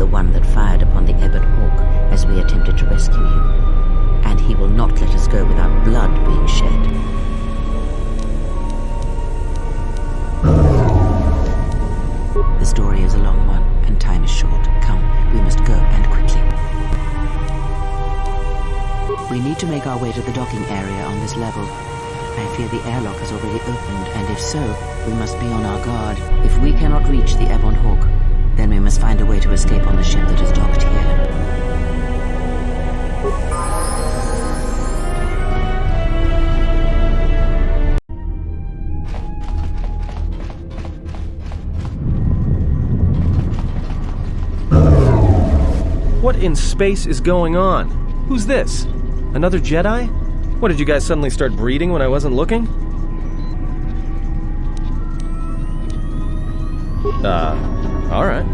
the one that fired upon the Ebon Hawk as we attempted to rescue you. And he will not let us go without blood being shed. The story is a long one, and time is short. Come, we must go, and quickly. We need to make our way to the docking area on this level. I fear the airlock has already opened, and if so, we must be on our guard. If we cannot reach the Ebon Hawk, then we must find a way to escape on the ship that is docked here. What in space is going on? Who's this? Another Jedi? What, did you guys suddenly start breeding when I wasn't looking? Alright.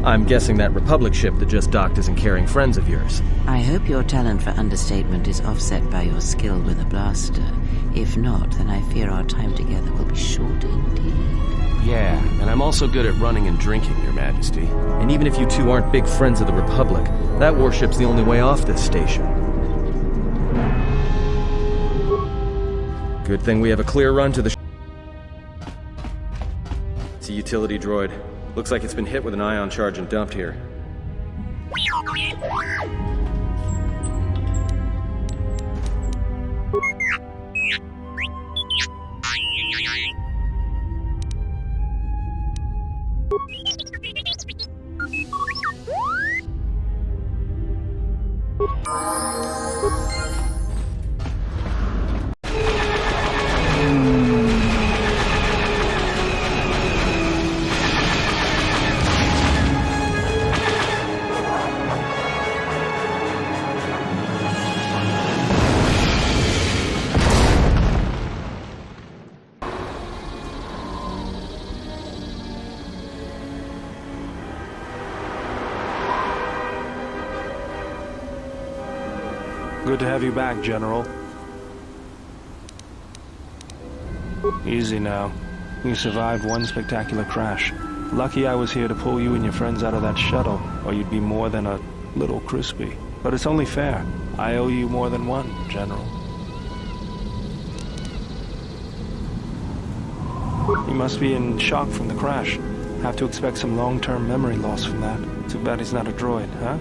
I'm guessing that Republic ship that just docked isn't carrying friends of yours. I hope your talent for understatement is offset by your skill with a blaster. If not, then I fear our time together will be short indeed. Yeah, and I'm also good at running and drinking, Your Majesty. And even if you two aren't big friends of the Republic, that warship's the only way off this station. Good thing we have a clear run to the It's a utility droid. Looks like it's been hit with an ion charge and dumped here. Good to have you back, General. Easy now. You survived one spectacular crash. Lucky I was here to pull you and your friends out of that shuttle, or you'd be more than a little crispy. But it's only fair. I owe you more than one, General. You must be in shock from the crash. Have to expect some long-term memory loss from that. Too bad he's not a droid, huh?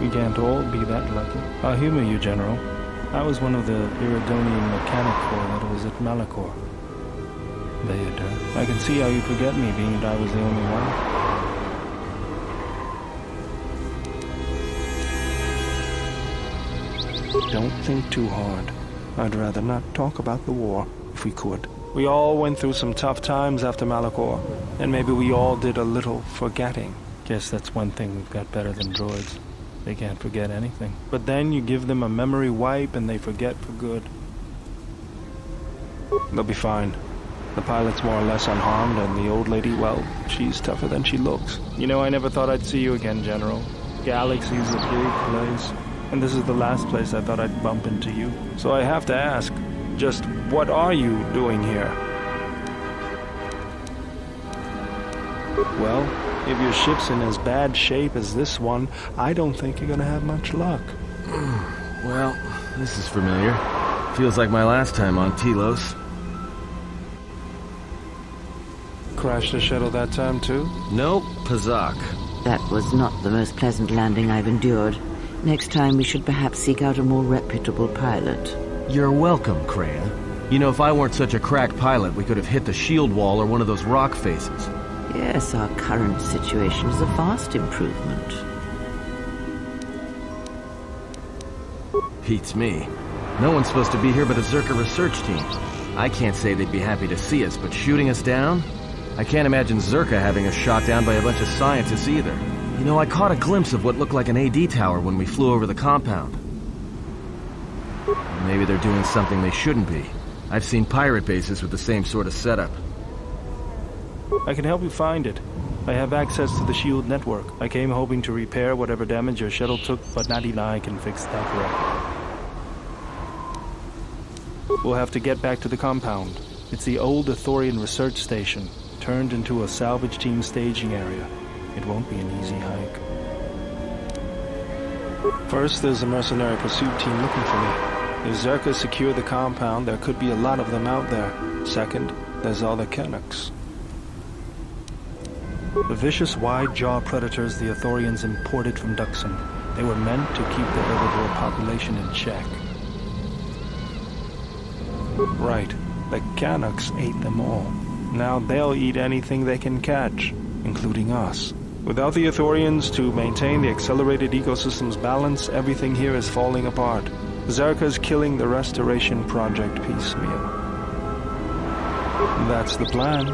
We can't all be that lucky. I'll humor you, General. I was one of the Iridonian mechanic corps that was at Malachor. I can see how you forget me, being that I was the only one. Don't think too hard. I'd rather not talk about the war, if we could. We all went through some tough times after Malachor, and maybe we all did a little forgetting. Guess that's one thing we've got better than droids. They can't forget anything. But then you give them a memory wipe and they forget for good. They'll be fine. The pilot's more or less unharmed, and the old lady, well, she's tougher than she looks. You know, I never thought I'd see you again, General. Galaxy's a big place, and this is the last place I thought I'd bump into you. So I have to ask, just what are you doing here? Well, if your ship's in as bad shape as this one, I don't think you're gonna have much luck. Well, this is familiar. Feels like my last time on Telos. Crashed the shuttle that time too? Nope, Pazak. That was not the most pleasant landing I've endured. Next time we should perhaps seek out a more reputable pilot. You're welcome, Kreia. You know, if I weren't such a crack pilot, we could have hit the shield wall or one of those rock faces. Yes, our current situation is a vast improvement. Beats me. No one's supposed to be here but the Zerka research team. I can't say they'd be happy to see us, but shooting us down? I can't imagine Zerka having us shot down by a bunch of scientists either. You know, I caught a glimpse of what looked like an AD tower when we flew over the compound. Maybe they're doing something they shouldn't be. I've seen pirate bases with the same sort of setup. I can help you find it. I have access to the SHIELD network. I came hoping to repair whatever damage your shuttle took, but not even I can fix that wreck. We'll have to get back to the compound. It's the old Ithorian research station. turned into a salvage team staging area. It won't be an easy hike. First, there's a mercenary pursuit team looking for me. If Zerka secure the compound, there could be a lot of them out there. Second, there's all the Kennucks. The vicious wide-jaw predators the Ithorians imported from Duxon. They were meant to keep the herbivore population in check. Right, the Kennucks ate them all. Now they'll eat anything they can catch, including us. Without the Ithorians to maintain the accelerated ecosystem's balance, everything here is falling apart. Zerka's killing the Restoration Project piecemeal. That's the plan.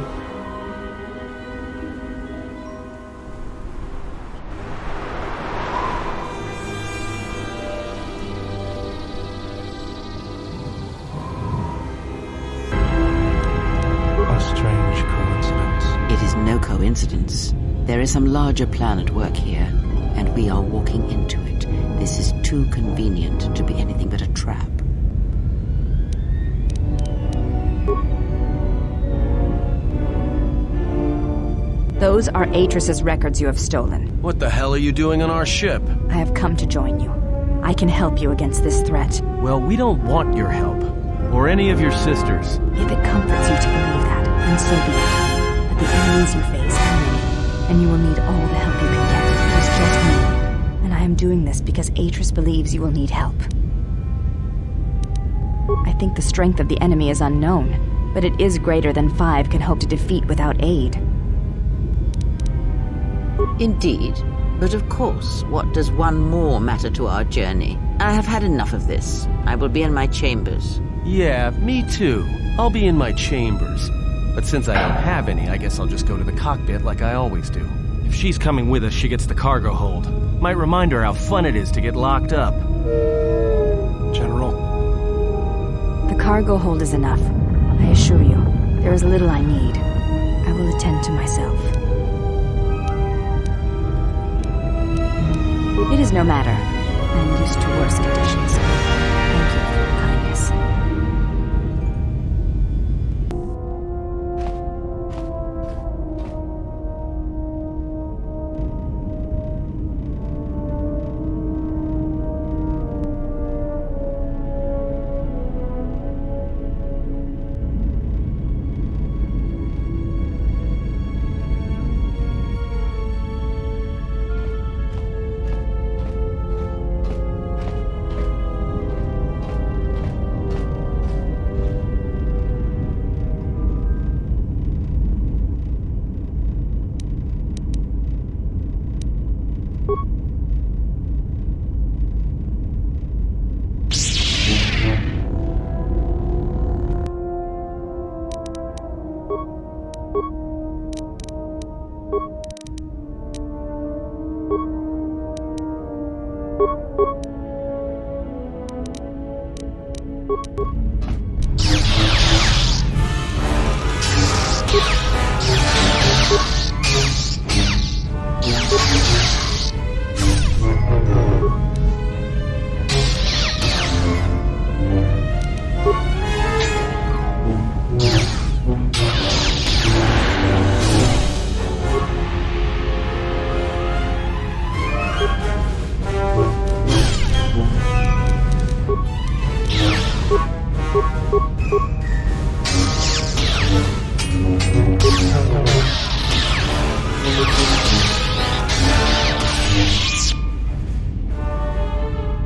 A strange coincidence. It is no coincidence. There is some larger plan at work here, and we are walking into it. This is too convenient to be anything but a trap. Those are Atris's records you have stolen. What the hell are you doing on our ship? I have come to join you. I can help you against this threat. Well, we don't want your help. Or any of your sisters. If it comforts you to believe that, then so be it. But the enemies you face are many, and you will need all the help you can get. It is just me. And I am doing this because Atris believes you will need help. I think the strength of the enemy is unknown, but it is greater than 5 can hope to defeat without aid. Indeed. But of course, what does one more matter to our journey? I have had enough of this. I will be in my chambers. Yeah, me too. I'll be in my chambers. But since I don't have any, I guess I'll just go to the cockpit like I always do. If she's coming with us, she gets the cargo hold. Might remind her how fun it is to get locked up. General. The cargo hold is enough. I assure you, there is little I need. I will attend to myself. It is no matter. I am used to worse conditions. Thank you for your kindness.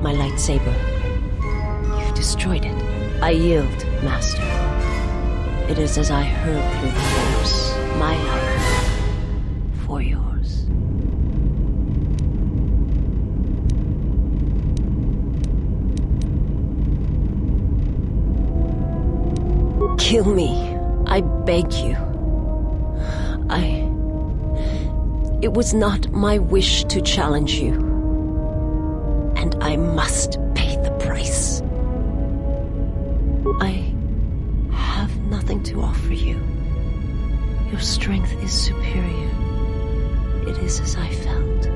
My lightsaber. You've destroyed it. I yield, Master. It is as I heard through the Force, my love for yours. Kill me. I beg you. It was not my wish to challenge you. And I must pay the price. I have nothing to offer you. Your strength is superior. It is as I felt.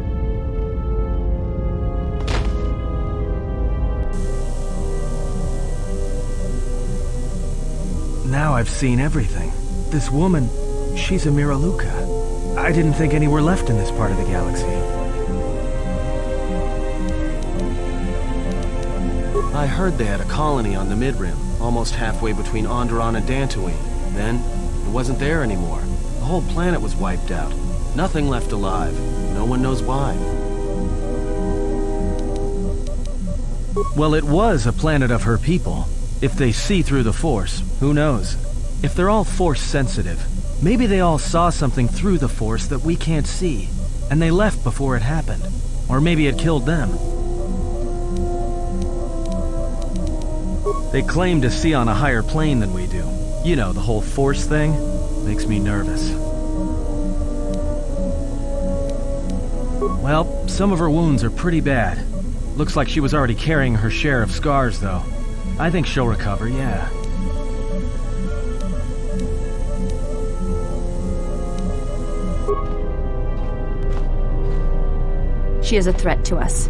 Now I've seen everything. This woman, She's a Miraluka. I didn't think any were left in this part of the galaxy. I heard they had a colony on the Midrim, almost halfway between Onderon and Dantooine. Then, it wasn't there anymore. The whole planet was wiped out. Nothing left alive. No one knows why. Well, it was a planet of her people. If they see through the Force, who knows? If they're all Force sensitive, maybe they all saw something through the Force that we can't see, and they left before it happened. Or maybe it killed them. They claim to see on a higher plane than we do. You know, the whole Force thing makes me nervous. Well, some of her wounds are pretty bad. Looks like she was already carrying her share of scars, though. I think she'll recover, yeah. She is a threat to us.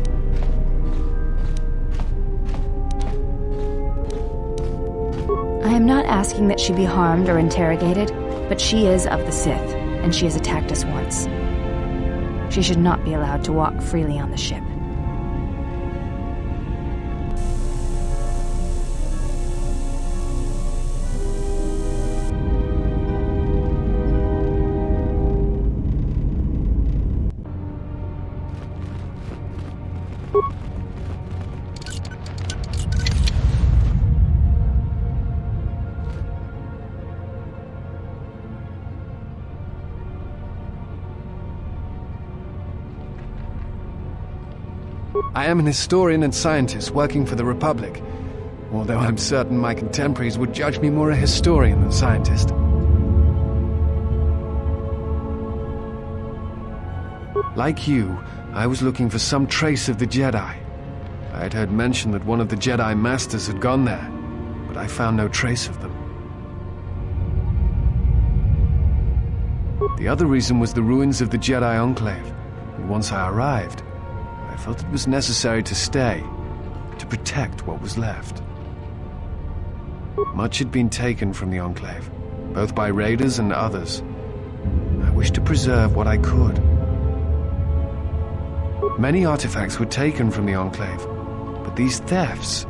I am not asking that she be harmed or interrogated, but she is of the Sith, and she has attacked us once. She should not be allowed to walk freely on the ship. I am an historian and scientist working for the Republic, although I'm certain my contemporaries would judge me more a historian than scientist. Like you, I was looking for some trace of the Jedi. I had heard mention that one of the Jedi Masters had gone there, but I found no trace of them. The other reason was the ruins of the Jedi Enclave, and once I arrived, I felt it was necessary to stay, to protect what was left. Much had been taken from the Enclave, both by raiders and others. I wished to preserve what I could. Many artifacts were taken from the Enclave, but these thefts,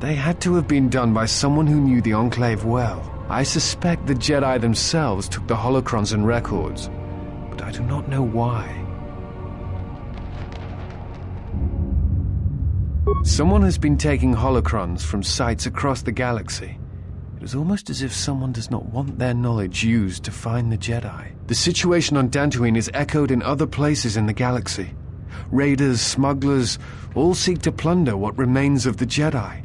they had to have been done by someone who knew the Enclave well. I suspect the Jedi themselves took the holocrons and records, but I do not know why. Someone has been taking holocrons from sites across the galaxy. It is almost as if someone does not want their knowledge used to find the Jedi. The situation on Dantooine is echoed in other places in the galaxy. Raiders, smugglers, all seek to plunder what remains of the Jedi,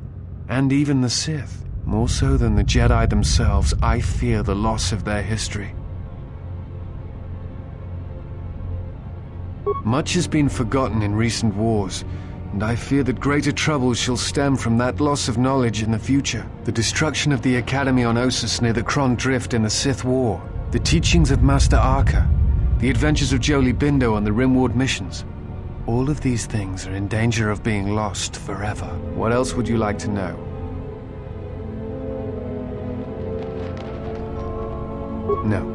and even the Sith. More so than the Jedi themselves, I fear the loss of their history. Much has been forgotten in recent wars, and I fear that greater troubles shall stem from that loss of knowledge in the future. The destruction of the Academy on Ossus near the Kron Drift in the Sith War, the teachings of Master Arca, the adventures of Jolee Bindo on the Rimward missions. All of these things are in danger of being lost forever. What else would you like to know? No.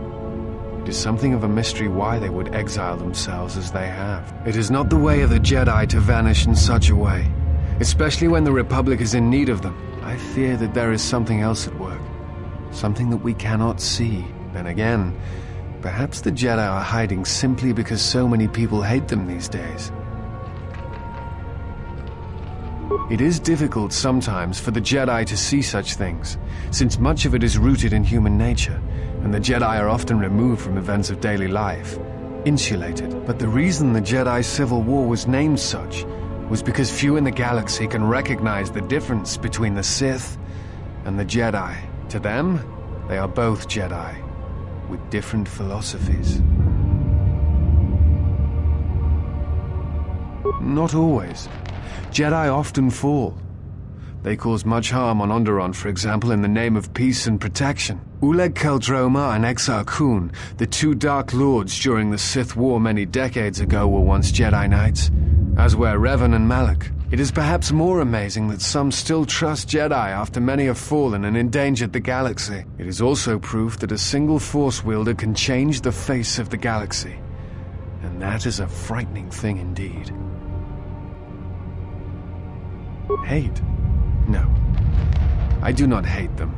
It is something of a mystery why they would exile themselves as they have. It is not the way of the Jedi to vanish in such a way, especially when the Republic is in need of them. I fear that there is something else at work, something that we cannot see. Then again, perhaps the Jedi are hiding simply because so many people hate them these days. It is difficult sometimes for the Jedi to see such things, since much of it is rooted in human nature, and the Jedi are often removed from events of daily life, insulated. But the reason the Jedi Civil War was named such was because few in the galaxy can recognize the difference between the Sith and the Jedi. To them, they are both Jedi, with different philosophies. Not always. Jedi often fall. They cause much harm on Onderon, for example, in the name of peace and protection. Uleg Qel-Droma and Exar Kun, the two Dark Lords during the Sith War many decades ago, were once Jedi Knights, as were Revan and Malak. It is perhaps more amazing that some still trust Jedi after many have fallen and endangered the galaxy. It is also proof that a single Force wielder can change the face of the galaxy. And that is a frightening thing indeed. Hate? No. I do not hate them.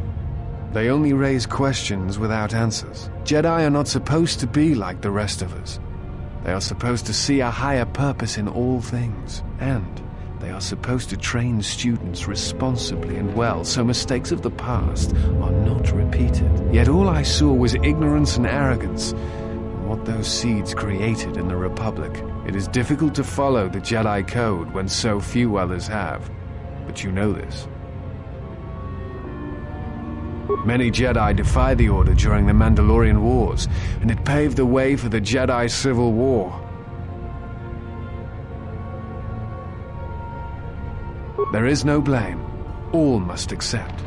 They only raise questions without answers. Jedi are not supposed to be like the rest of us. They are supposed to see a higher purpose in all things, and they are supposed to train students responsibly and well so mistakes of the past are not repeated. Yet all I saw was ignorance and arrogance, and what those seeds created in the Republic. It is difficult to follow the Jedi Code when so few others have, but you know this. Many Jedi defied the Order during the Mandalorian Wars, and it paved the way for the Jedi Civil War. There is no blame. All must accept.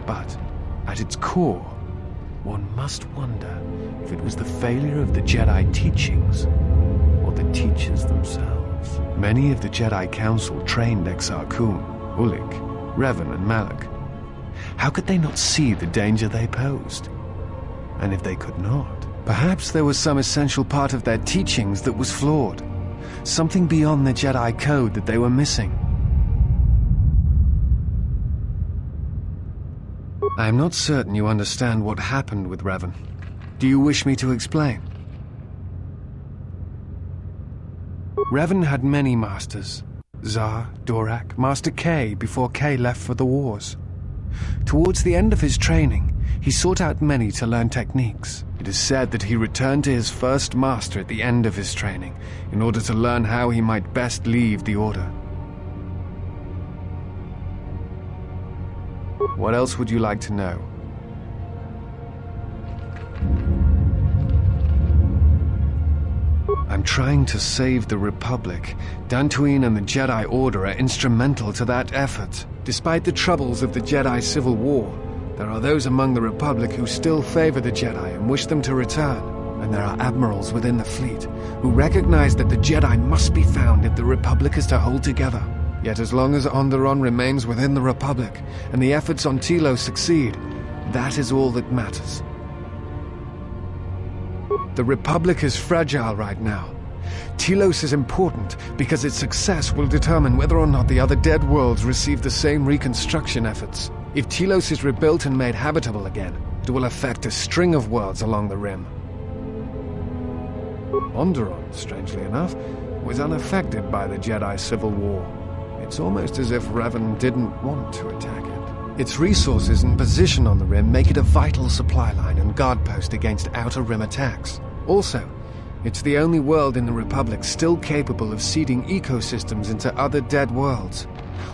But, at its core, one must wonder if it was the failure of the Jedi teachings or the teachers themselves. Many of the Jedi Council trained Exar Kun, Ulic, Revan, and Malak. How could they not see the danger they posed? And if they could not, perhaps there was some essential part of their teachings that was flawed. Something beyond the Jedi Code that they were missing. I am not certain you understand what happened with Revan. Do you wish me to explain? Revan had many masters. Zar, Dorak, Master Kay before Kay left for the wars. Towards the end of his training, he sought out many to learn techniques. It is said that he returned to his first master at the end of his training in order to learn how he might best leave the Order. What else would you like to know? I'm trying to save the Republic. Dantooine and the Jedi Order are instrumental to that effort. Despite the troubles of the Jedi Civil War, there are those among the Republic who still favor the Jedi and wish them to return. And there are admirals within the fleet who recognize that the Jedi must be found if the Republic is to hold together. Yet as long as Onderon remains within the Republic and the efforts on Telos succeed, that is all that matters. The Republic is fragile right now. Telos is important because its success will determine whether or not the other dead worlds receive the same reconstruction efforts. If Telos is rebuilt and made habitable again, it will affect a string of worlds along the Rim. Onderon, strangely enough, was unaffected by the Jedi Civil War. It's almost as if Revan didn't want to attack it. Its resources and position on the Rim make it a vital supply line and guard post against Outer Rim attacks. Also, it's the only world in the Republic still capable of seeding ecosystems into other dead worlds.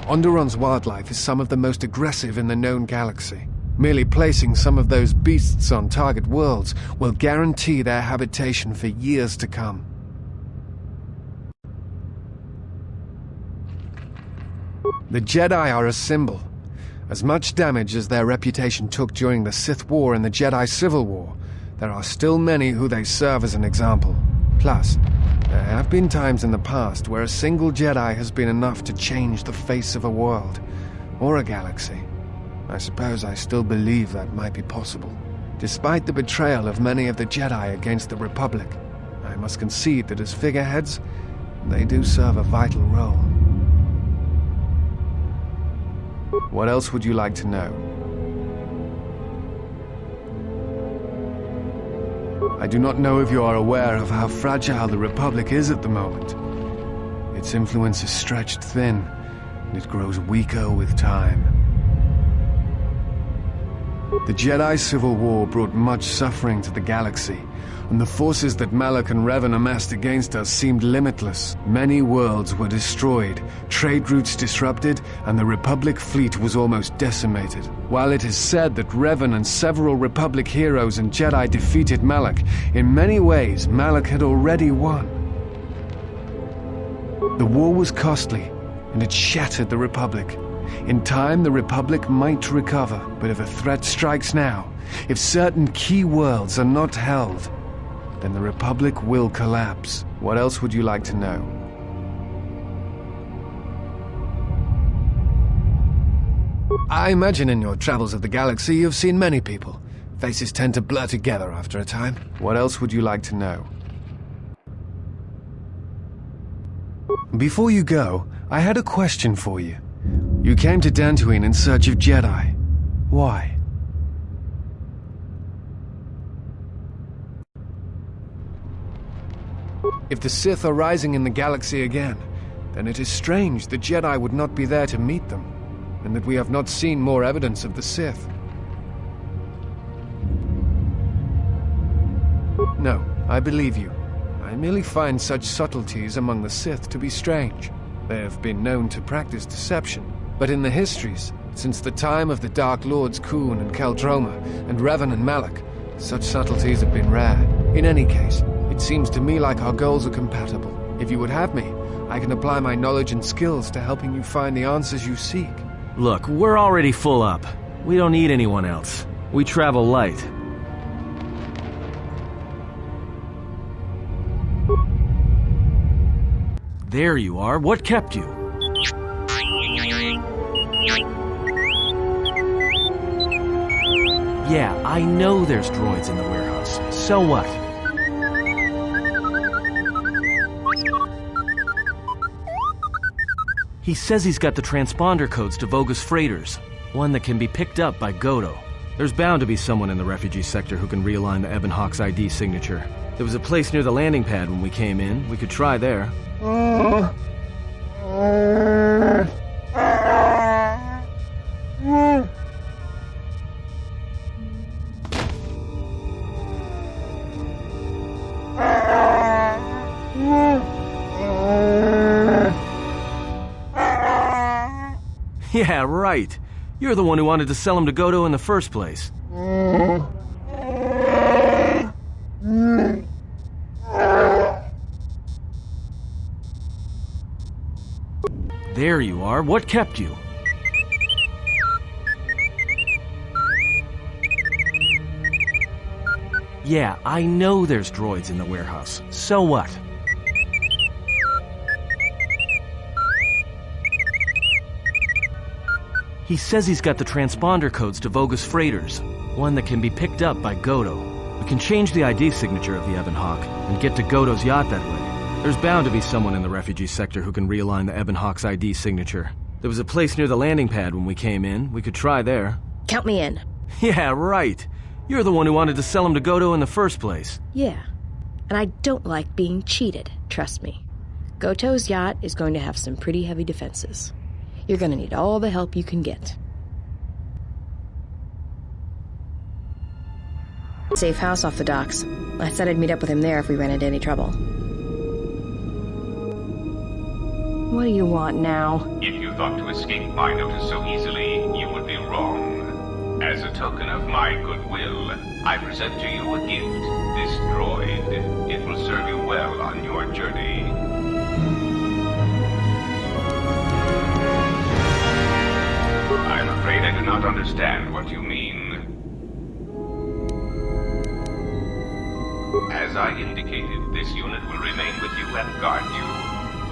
Onderon's wildlife is some of the most aggressive in the known galaxy. Merely placing some of those beasts on target worlds will guarantee their habitation for years to come. The Jedi are a symbol. As much damage as their reputation took during the Sith War and the Jedi Civil War, there are still many who they serve as an example. Plus, there have been times in the past where a single Jedi has been enough to change the face of a world, or a galaxy. I suppose I still believe that might be possible. Despite the betrayal of many of the Jedi against the Republic, I must concede that as figureheads, they do serve a vital role. What else would you like to know? I do not know if you are aware of how fragile the Republic is at the moment. Its influence is stretched thin, and it grows weaker with time. The Jedi Civil War brought much suffering to the galaxy, and the forces that Malak and Revan amassed against us seemed limitless. Many worlds were destroyed, trade routes disrupted, and the Republic fleet was almost decimated. While it is said that Revan and several Republic heroes and Jedi defeated Malak, in many ways Malak had already won. The war was costly, and it shattered the Republic. In time, the Republic might recover, but if a threat strikes now, if certain key worlds are not held, then the Republic will collapse. What else would you like to know? I imagine in your travels of the galaxy you've seen many people. Faces tend to blur together after a time. What else would you like to know? Before you go, I had a question for you. You came to Dantooine in search of Jedi. Why? If the Sith are rising in the galaxy again, then it is strange the Jedi would not be there to meet them, and that we have not seen more evidence of the Sith. No, I believe you. I merely find such subtleties among the Sith to be strange. They have been known to practice deception, but in the histories, since the time of the Dark Lords Khoon and Keldroma, and Revan and Malak, such subtleties have been rare. In any case, it seems to me like our goals are compatible. If you would have me, I can apply my knowledge and skills to helping you find the answers you seek. Look, we're already full up. We don't need anyone else. We travel light. There you are. What kept you? Yeah, I know there's droids in the warehouse. So what? He says he's got the transponder codes to Vogus freighters, one that can be picked up by Godo. There's bound to be someone in the refugee sector who can realign the Ebon Hawk's ID signature. There was a place near the landing pad when we came in. We could try there. Yeah, right. You're the one who wanted to sell him to Godo in the first place. There you are. What kept you? Yeah, I know there's droids in the warehouse. So what? He says he's got the transponder codes to Vogus freighters, one that can be picked up by Godo. We can change the ID signature of the Ebon Hawk and get to Godo's yacht that way. There's bound to be someone in the refugee sector who can realign the Ebon Hawk's ID signature. There was a place near the landing pad when we came in. We could try there. Count me in. Yeah, right. You're the one who wanted to sell him to Godo in the first place. Yeah. And I don't like being cheated, trust me. Goto's yacht is going to have some pretty heavy defenses. You're gonna need all the help you can get. Safe house off the docks. I said I'd meet up with him there if we ran into any trouble. What do you want now? If you thought to escape my notice so easily, you would be wrong. As a token of my goodwill, I present to you a gift, this droid. It will serve you well on your journey. I'm afraid I do not understand what you mean. As I indicated, this unit will remain with you and guard you.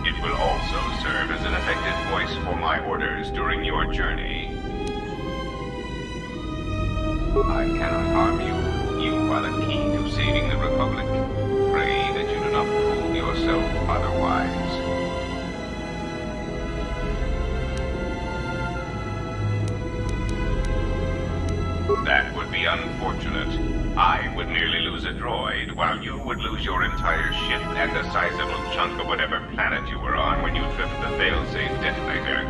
It will also serve as an effective voice for my orders during your journey. I cannot harm you. You are the key to saving the Republic. Pray that you do not prove yourself otherwise. That would be unfortunate. I would merely lose a droid, while you would lose your entire ship and a sizable chunk of whatever planet you were on when you tripped the failsafe detonator.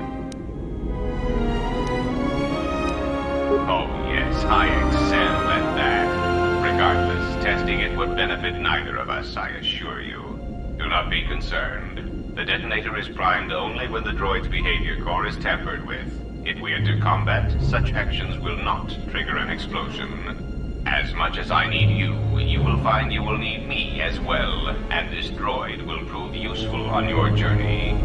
Oh yes, I excel at that. Regardless, testing it would benefit neither of us, I assure you. Do not be concerned. The detonator is primed only when the droid's behavior core is tampered with. If we enter combat, such actions will not trigger an explosion. As much as I need you, you will find you will need me as well, and this droid will prove useful on your journey.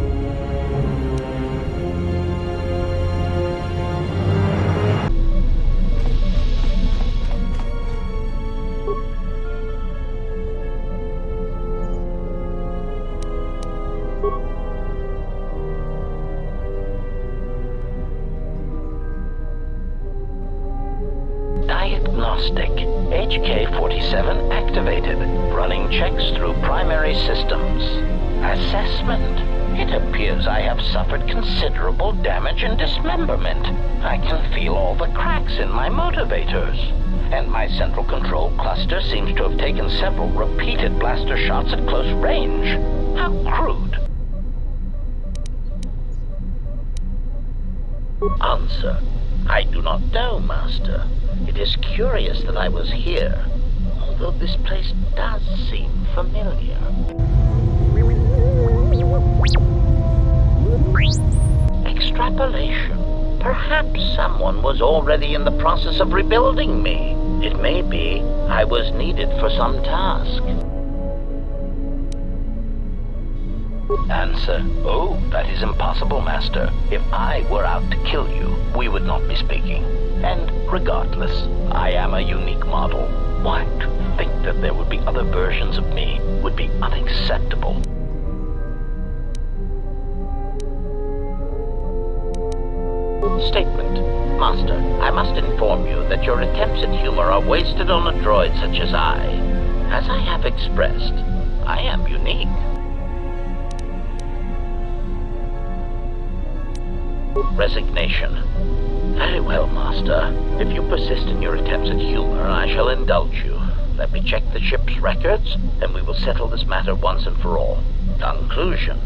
Diagnostic. HK-47 activated. Running checks through primary systems. Assessment. It appears I have suffered considerable damage and dismemberment. I can feel all the cracks in my motivators. And my central control cluster seems to have taken several repeated blaster shots at close range. How crude. Answer. I do not know, Master. It is curious that I was here, although this place does seem familiar. Extrapolation. Perhaps someone was already in the process of rebuilding me. It may be I was needed for some task. Answer. Oh, that is impossible, Master. If I were out to kill you, we would not be speaking. And regardless, I am a unique model. Why, to think that there would be other versions of me would be unacceptable. Statement. Master, I must inform you that your attempts at humor are wasted on a droid such as I. As I have expressed, I am unique. Resignation. Very well, Master. If you persist in your attempts at humor, I shall indulge you. Let me check the ship's records, and we will settle this matter once and for all. Conclusion.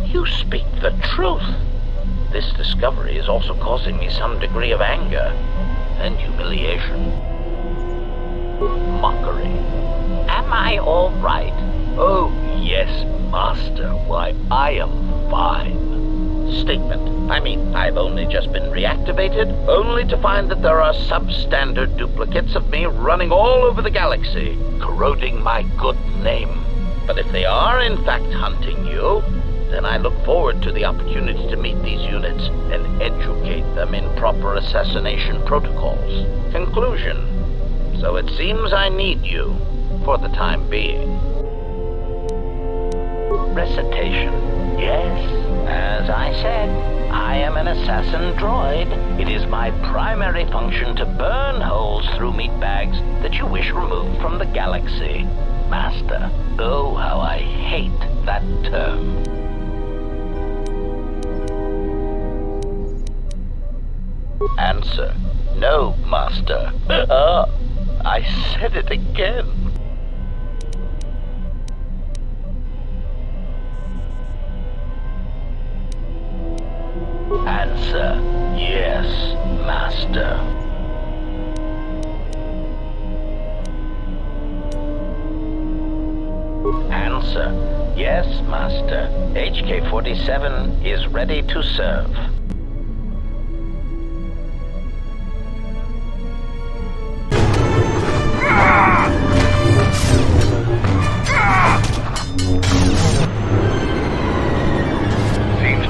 You speak the truth. This discovery is also causing me some degree of anger and humiliation. Mockery. Am I all right? Oh, yes, Master. Why, I am fine. Statement. I mean, I've only just been reactivated, only to find that there are substandard duplicates of me running all over the galaxy, corroding my good name. But if they are in fact hunting you, then I look forward to the opportunity to meet these units and educate them in proper assassination protocols. Conclusion. So it seems I need you, for the time being. Recitation. Yes, as I said, I am an assassin droid. It is my primary function to burn holes through meat bags that you wish removed from the galaxy. Master, oh, how I hate that term. Answer. No, Master. I said it again. Answer. Yes, Master. Answer. Yes, Master. HK-47 is ready to serve.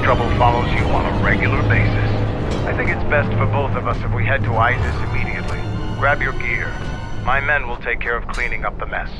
Trouble follows you on a regular basis. I think it's best for both of us if we head to ISIS immediately. Grab your gear. My men will take care of cleaning up the mess.